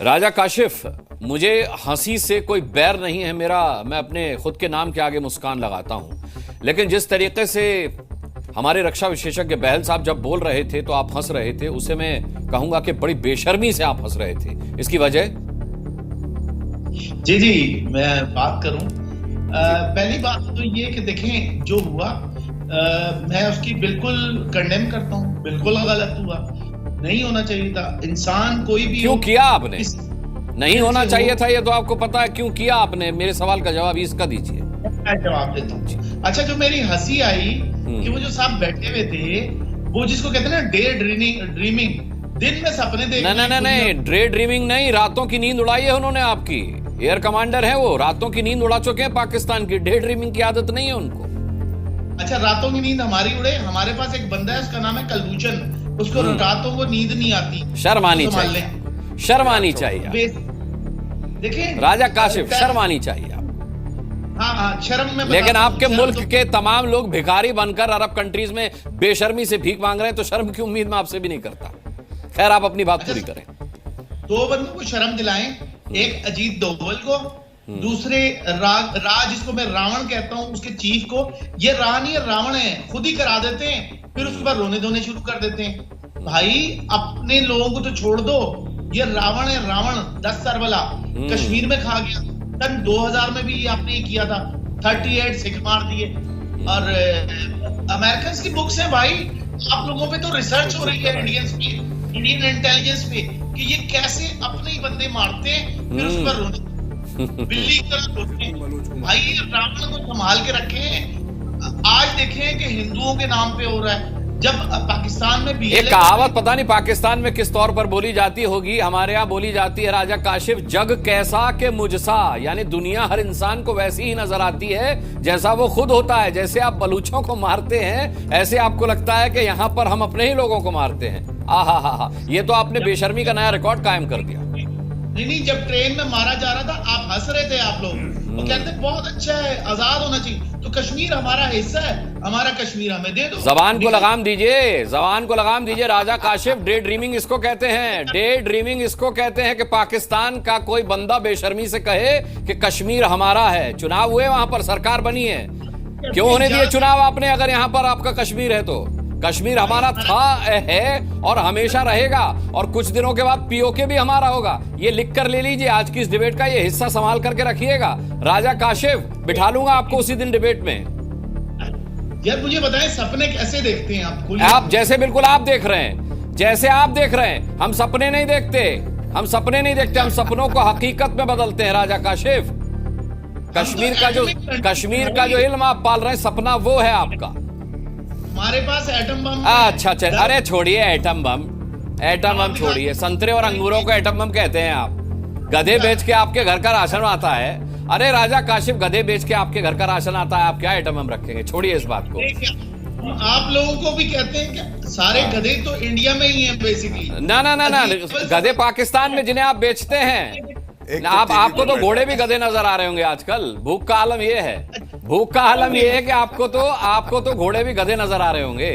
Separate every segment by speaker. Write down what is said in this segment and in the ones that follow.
Speaker 1: राजा काशिफ, मुझे हंसी से कोई बैर नहीं है मेरा, मैं अपने खुद के नाम के आगे मुस्कान लगाता हूं। लेकिन जिस तरीके से हमारे रक्षा विशेषज्ञ बहल साहब जब बोल रहे थे तो आप हंस रहे थे, उसे मैं कहूंगा कि बड़ी बेशर्मी से आप हंस रहे थे। इसकी वजह?
Speaker 2: जी मैं बात करूं। पहली बात तो ये कि देखें जो हुआ, मैं उसकी बिल्कुल कंडेम करता हूं, बिल्कुल गलत हुआ, नहीं होना चाहिए था। इंसान कोई भी
Speaker 1: क्यों किया आपने? नहीं होना चाहिए था ये तो आपको पता है, क्यों किया आपने? मेरे सवाल का जवाब इसका दीजिए।
Speaker 2: मैं जवाब देता हूँ। अच्छा, जो मेरी हंसी आई कि वो जो साहब बैठे हुए थे, वो जिसको कहते हैं ना डे ड्रीमिंग, दिन में सपने देखना।
Speaker 1: नहीं, डे ड्रीमिंग नहीं, रातों की नींद उड़ाई है उन्होंने आपकी। एयर कमांडर है वो, रातों की नींद उड़ा चुके हैं पाकिस्तान की। डे ड्रीमिंग की आदत नहीं है उनको।
Speaker 2: अच्छा, रातों की नींद हमारी उड़े। हमारे पास एक बंदा है, उसका नाम है कलभूषण, उसको रातों को नींद नहीं आती।
Speaker 1: शर्म आनी चाहिए, शर्म आनी चाहिए।
Speaker 2: देखिए
Speaker 1: राजा काशिफ, शर्म आनी चाहिए।
Speaker 2: हाँ, शर्म में।
Speaker 1: लेकिन आपके मुल्क के तमाम लोग भिखारी बनकर अरब कंट्रीज में बेशर्मी से भीख मांग रहे हैं, तो शर्म की उम्मीद मैं आपसे भी नहीं करता। खैर, आप अपनी बात पूरी करें।
Speaker 2: दो बंदों को शर्म दिलाएं, एक अजीत डोभाल को, दूसरे राज जिसको मैं रावण कहता हूं, उसके चीफ को। ये नहीं है, रावण है, खुद ही करा देते हैं, फिर उसके बाद रोने धोने शुरू कर देते हैं। भाई, अपने लोगों को तो छोड़ दो। ये रावण है, रावण 10 सर वाला, कश्मीर में खा गया। सन 2000 में भी आपने ये किया था, 38 सिख मार दिए। और अमेरिकन की बुक्स हैं भाई, आप लोगों पे तो रिसर्च हो रही है, इंडियन इंटेलिजेंस पे, कि ये कैसे अपने ही बंदे मारते हैं, फिर उस पर रोने बिल्ली की तरह रोते हैं। भाई, रावण को संभाल के रखें। आज देखें कि हिंदुओं के नाम पे हो रहा है। जब पाकिस्तान में भी
Speaker 1: एक कहावत पता नहीं पाकिस्तान में किस तौर पर बोली जाती होगी, हमारे यहाँ बोली जाती है राजा काशिफ, जग कैसा के मुझसा, यानी दुनिया हर इंसान को वैसी ही नजर आती है जैसा वो खुद होता है। जैसे आप बलूचों को मारते हैं, ऐसे आपको लगता है कि यहाँ पर हम अपने ही लोगों को मारते हैं। आहा, ये तो आपने बेशर्मी का नया रिकॉर्ड कायम कर दिया।
Speaker 2: नहीं, जब ट्रेन में मारा जा रहा था, आप हंस रहे थे। आप लोग वो कहते बहुत अच्छा है, आजाद होना चाहिए। तो कश्मीर हमारा हिस्सा है, हमारा कश्मीर हमें दे दो।
Speaker 1: जबान को लगाम दीजिए, जबान को लगाम दीजिए राजा काशिफ। डे ड्रीमिंग इसको कहते हैं, डे ड्रीमिंग इसको कहते हैं कि पाकिस्तान का कोई बंदा बेशर्मी से कहे कि कश्मीर हमारा है। चुनाव हुए, वहां पर सरकार बनी है, क्यों होने दिए चुनाव आपने? अगर यहां पर आपका कश्मीर है तो कश्मीर हमारा था, है और हमेशा रहेगा। और कुछ दिनों के बाद पीओके भी हमारा होगा। ये लिख कर ले लीजिए, आज की इस डिबेट का ये हिस्सा संभाल करके रखिएगा। राजा काशिफ, बिठा लूंगा आपको उसी दिन डिबेट में।
Speaker 2: यार मुझे बताएं, सपने कैसे देखते हैं
Speaker 1: आप? जैसे बिल्कुल आप देख रहे हैं, जैसे आप देख रहे हैं। हम सपने नहीं देखते, हम सपने नहीं देखते, हम सपनों को हकीकत में बदलते हैं। राजा काशिफ, कश्मीर का जो इल्म आप पाल रहे हैं, सपना वो है आपका।
Speaker 2: हमारे पास एटम बम।
Speaker 1: अच्छा, अरे छोड़िए एटम बम छोड़िए। संतरे और अंगूरों को एटम बम कहते हैं आप। गधे बेच के आपके घर का राशन आता है। अरे राजा काशिफ, गधे बेच के आपके घर का राशन आता है, आप क्या एटम बम रखेंगे? छोड़िए इस बात को।
Speaker 2: आप लोगों को भी कहते हैं कि सारे गधे तो इंडिया में ही हैं बेसिकली।
Speaker 1: ना, गधे पाकिस्तान में जिन्हें आप बेचते हैं। आपको तो घोड़े भी गधे नजर आ रहे होंगे आजकल। भूख का आलम ये है, भूख का आलम ये है कि आपको तो घोड़े भी गधे नजर आ रहे होंगे।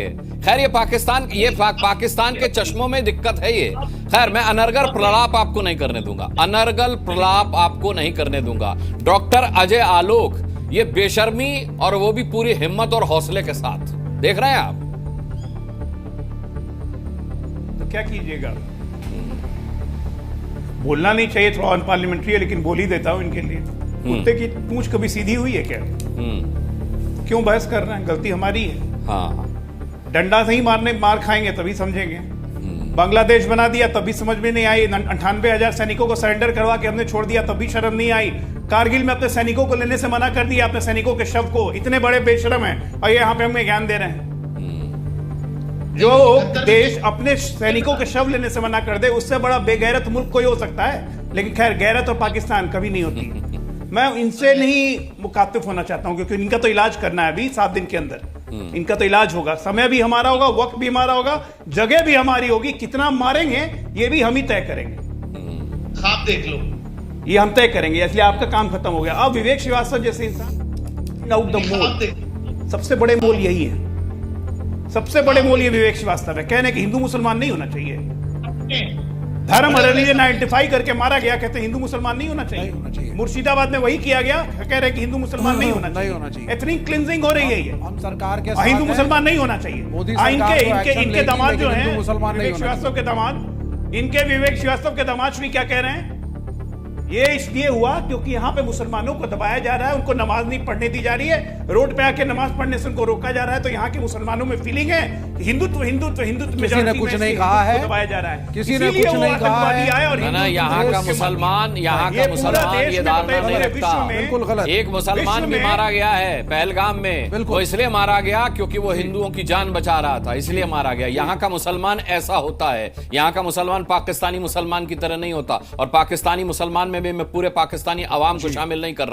Speaker 1: खैर, ये पाकिस्तान के चश्मों में दिक्कत है ये। खैर, मैं अनर्गल प्रलाप आपको नहीं करने दूंगा, अनर्गल प्रलाप आपको नहीं करने दूंगा। डॉक्टर अजय आलोक, ये बेशर्मी और वो भी पूरी हिम्मत और हौसले के साथ देख रहे हैं आप।
Speaker 3: तो क्या कीजिएगा? बोलना नहीं चाहिए, थोड़ा अनपार्लियामेंट्री है, लेकिन बोल ही देता हूं इनके लिए। कुत्ते की पूंछ कभी सीधी हुई है क्या? क्यों बहस कर रहे हैं? गलती हमारी है।
Speaker 1: हाँ,
Speaker 3: डंडा से ही मार खाएंगे तभी समझेंगे। बांग्लादेश बना दिया तभी समझ में नहीं आई। 98,000 सैनिकों को सरेंडर करवा के हमने छोड़ दिया तभी शर्म नहीं आई। कारगिल में अपने सैनिकों को लेने से मना कर दिया, अपने सैनिकों के शव को। इतने बड़े बेशरम हैं और ये यहाँ पे हमें ज्ञान दे रहे हैं। जो देश अपने सैनिकों के शव लेने से मना कर दे, उससे बड़ा बेगैरत मुल्क कोई हो सकता है। लेकिन खैर, गैरत और पाकिस्तान कभी नहीं होती। मैं इनसे नहीं मुखातिब होना चाहता हूं, क्योंकि इनका तो इलाज करना है अभी 7 दिन के अंदर। इनका तो इलाज होगा, समय भी हमारा होगा, वक्त भी हमारा होगा, जगह भी हमारी होगी। कितना मारेंगे ये भी हम ही तय करेंगे।
Speaker 2: आप देख लो,
Speaker 3: ये हम तय करेंगे, इसलिए आपका काम खत्म हो गया। अब विवेक श्रीवास्तव जैसे इंसान आउट द मोल, सबसे बड़े मोल यही है, सबसे बड़े मोल ये विवेक श्रीवास्तव है। कहने कि हिंदू मुसलमान नहीं होना चाहिए। धर्म रिलीजन आइडेंटिफाई करके मारा गया, कहते हैं हिंदू मुसलमान नहीं होना
Speaker 4: नहीं होना
Speaker 3: चाहिए।
Speaker 4: चाहिए।
Speaker 3: मुर्शिदाबाद में वही किया गया, कह रहे हैं कि हिंदू मुसलमान नहीं होना
Speaker 4: नहीं होना चाहिए।
Speaker 3: एथनिक क्लिंजिंग हो रही है ये।
Speaker 4: हम सरकार के
Speaker 3: और
Speaker 4: साथ
Speaker 3: हिंदू
Speaker 4: हैं।
Speaker 3: मुसलमान नहीं होना चाहिए।
Speaker 4: मोदी
Speaker 3: हाँ,
Speaker 4: सरकार तो
Speaker 3: इनके
Speaker 4: एक्शन
Speaker 3: इनके
Speaker 4: लेगी,
Speaker 3: दामाद जो
Speaker 4: लेकिन
Speaker 3: हैं
Speaker 4: हिंदू मुसलमान नहीं
Speaker 3: विवेक
Speaker 4: होना
Speaker 3: श्रीवास्तव के दामाद, इनके विवेक श्रीवास्तव के दामाद श्री क्या कह रहे हैं, ये इसलिए हुआ क्योंकि यहाँ पे मुसलमानों को दबाया जा रहा है, उनको नमाज नहीं पढ़ने दी जा रही है, रोड पे आके नमाज पढ़ने से उनको रोका जा रहा है। तो यहाँ के मुसलमानों में फीलिंग है कि हिंदुत्व हिंदुत्व हिंदुत्व
Speaker 4: किसी ने कुछ नहीं कहा है,
Speaker 3: दबाया जा रहा है,
Speaker 4: किसी ने
Speaker 3: इसीलिए
Speaker 4: कुछ
Speaker 3: वो
Speaker 4: नहीं कहा
Speaker 3: आतंकवादी
Speaker 4: है।
Speaker 3: आए और
Speaker 1: ना
Speaker 3: हिंदू
Speaker 1: यहाँ का
Speaker 3: देश के
Speaker 1: मुसलमान, यहाँ
Speaker 3: ये
Speaker 1: का
Speaker 3: पूरा
Speaker 1: मुसलमान
Speaker 3: देश
Speaker 1: ये
Speaker 3: में
Speaker 1: धारणा
Speaker 3: पूरे
Speaker 1: नहीं
Speaker 3: विश्व
Speaker 1: रखता।
Speaker 3: में
Speaker 4: बिल्कुल गलत।
Speaker 1: एक मुसलमान
Speaker 3: विश्व
Speaker 1: भी
Speaker 3: में-
Speaker 1: मारा गया है पहलगाम में,
Speaker 4: बिल्कुल।
Speaker 1: वो इसलिए मारा गया क्योंकि वो हिंदुओं की जान बचा रहा था, इसलिए मारा गया। यहाँ का मुसलमान ऐसा होता है, यहाँ का मुसलमान पाकिस्तानी मुसलमान की तरह नहीं होता। और पाकिस्तानी मुसलमान में भी मैं पूरे पाकिस्तानी अवाम को शामिल नहीं कर रहा।